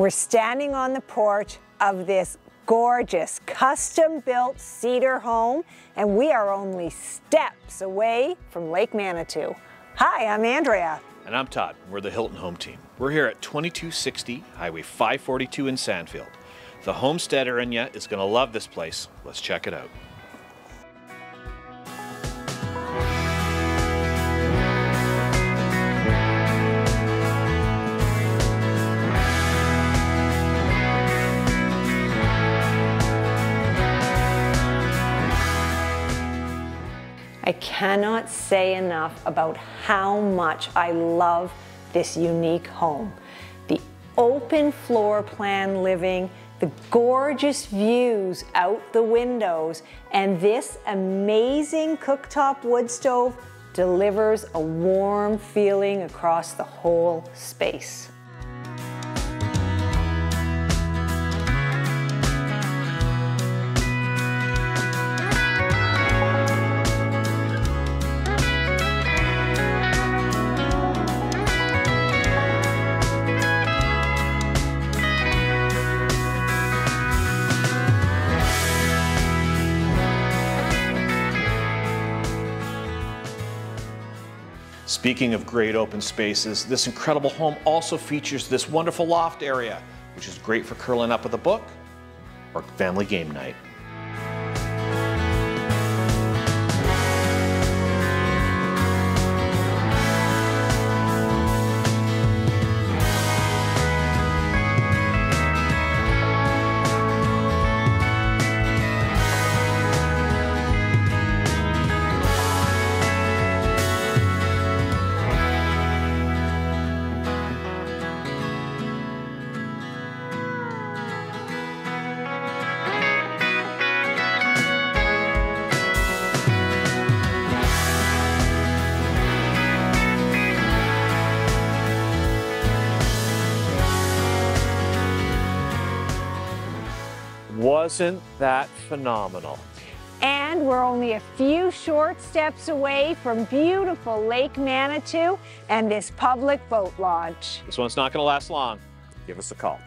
We're standing on the porch of this gorgeous custom-built cedar home, and we are only steps away from Lake Manitou. Hi, I'm Andrea. And I'm Todd. We're the Hilton Home Team. We're here at 2260 Highway 542 in Sandfield. The homesteader in ya is going to love this place. Let's check it out. I cannot say enough about how much I love this unique home. The open floor plan living, the gorgeous views out the windows, and this amazing cooktop wood stove delivers a warm feeling across the whole space. Speaking of great open spaces, this incredible home also features this wonderful loft area, which is great for curling up with a book or family game night. Wasn't that phenomenal? And we're only a few short steps away from beautiful Lake Manitou and this public boat launch. This one's not going to last long. Give us a call.